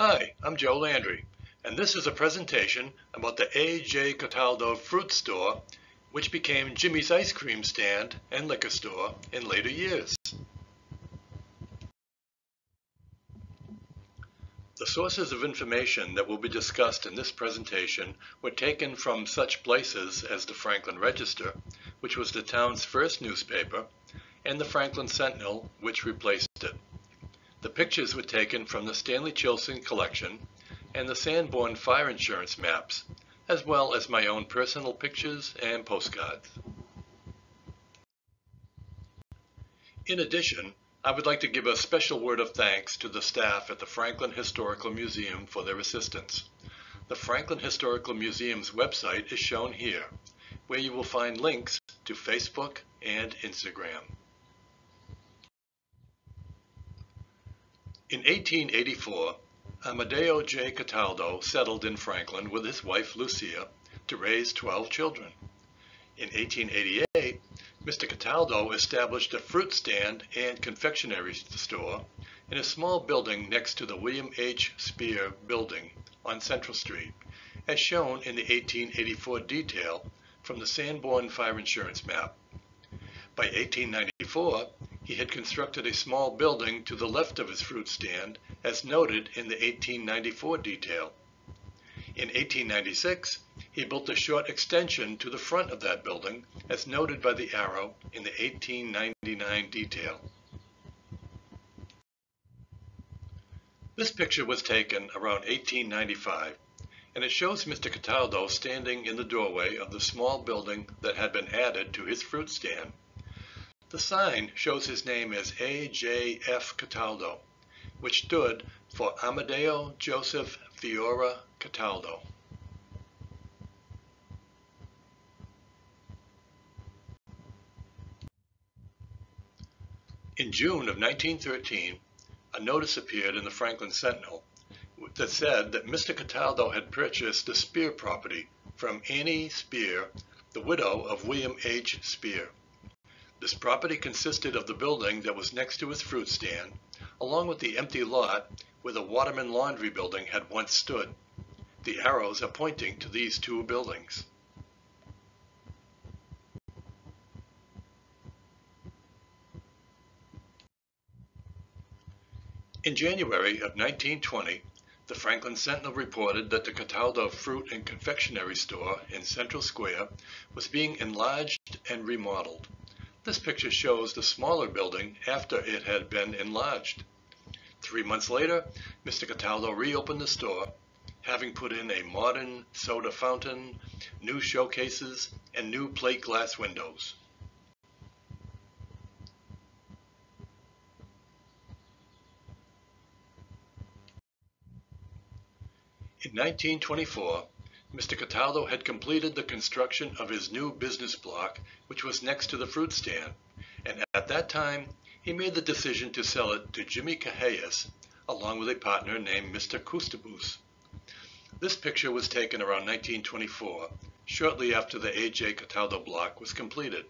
Hi, I'm Joe Landry, and this is a presentation about the A.J. Cataldo Fruit Store, which became Jimmie's ice cream stand and liquor store in later years. The sources of information that will be discussed in this presentation were taken from such places as the Franklin Register, which was the town's first newspaper, and the Franklin Sentinel, which replaced it. The pictures were taken from the Stanley Chilson collection and the Sanborn fire insurance maps, as well as my own personal pictures and postcards. In addition, I would like to give a special word of thanks to the staff at the Franklin Historical Museum for their assistance. The Franklin Historical Museum's website is shown here, where you will find links to Facebook and Instagram. In 1884, Amadeo J. Cataldo settled in Franklin with his wife Lucia to raise 12 children. In 1888, Mr. Cataldo established a fruit stand and confectionery store in a small building next to the William H. Spear building on Central Street, as shown in the 1884 detail from the Sanborn fire insurance map. By 1894, he had constructed a small building to the left of his fruit stand, as noted in the 1894 detail. In 1896, he built a short extension to the front of that building, as noted by the arrow in the 1899 detail. This picture was taken around 1895, and it shows Mr. Cataldo standing in the doorway of the small building that had been added to his fruit stand. The sign shows his name as A.J.F. Cataldo, which stood for Amadeo Joseph Fiora Cataldo. In June of 1913, a notice appeared in the Franklin Sentinel that said that Mr. Cataldo had purchased the Spear property from Annie Spear, the widow of William H. Spear. This property consisted of the building that was next to his fruit stand, along with the empty lot where the Waterman Laundry building had once stood. The arrows are pointing to these two buildings. In January of 1920, the Franklin Sentinel reported that the Cataldo Fruit and Confectionery Store in Central Square was being enlarged and remodeled. This picture shows the smaller building after it had been enlarged. 3 months later, Mr. Cataldo reopened the store, having put in a modern soda fountain, new showcases, and new plate glass windows. In 1924, Mr. Cataldo had completed the construction of his new business block, which was next to the fruit stand, and at that time he made the decision to sell it to Jimmie along with a partner named Mr. Kustabus. This picture was taken around 1924, shortly after the A.J. Cataldo block was completed.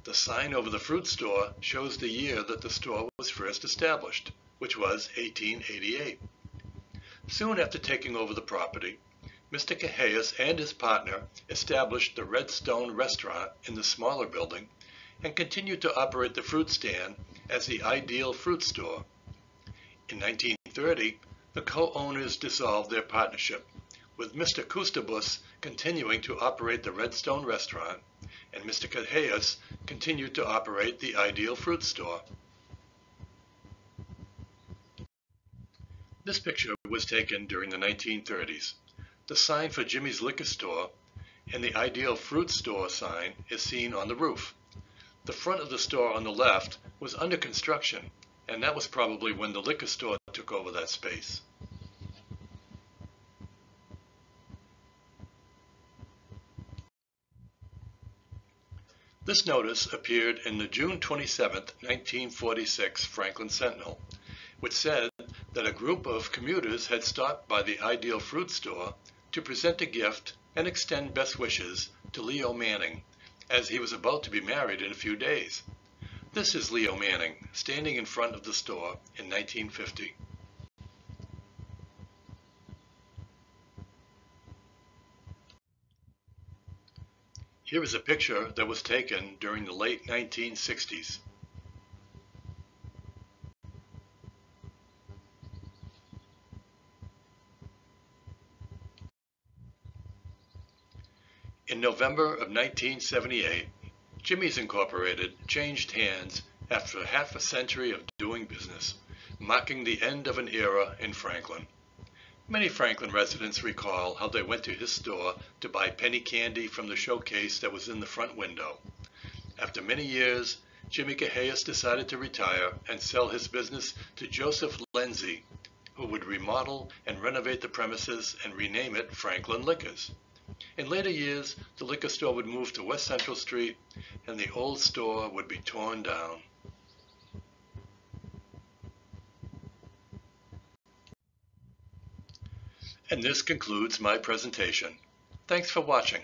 The sign over the fruit store shows the year that the store was first established, which was 1888. Soon after taking over the property, Mr. Cahellas and his partner established the Red Stone restaurant in the smaller building and continued to operate the fruit stand as the Ideal Fruit Store. In 1930, the co-owners dissolved their partnership, with Mr. Kustabus continuing to operate the Red Stone restaurant and Mr. Cahellas continued to operate the Ideal Fruit Store. This picture was taken during the 1930s. The sign for Jimmie's liquor store and the Ideal Fruit Store sign is seen on the roof. The front of the store on the left was under construction, and that was probably when the liquor store took over that space. This notice appeared in the June 27, 1946 Franklin Sentinel, which said that a group of commuters had stopped by the Ideal Fruit Store to present a gift and extend best wishes to Leo Manning, as he was about to be married in a few days. This is Leo Manning, standing in front of the store in 1950. Here is a picture that was taken during the late 1960s. In November of 1978, Jimmie's Incorporated changed hands after half a century of doing business, marking the end of an era in Franklin. Many Franklin residents recall how they went to his store to buy penny candy from the showcase that was in the front window. After many years, Jimmie Cahias decided to retire and sell his business to Joseph Lenzi, who would remodel and renovate the premises and rename it Franklin Liquors. In later years, the liquor store would move to West Central Street and the old store would be torn down. And this concludes my presentation. Thanks for watching.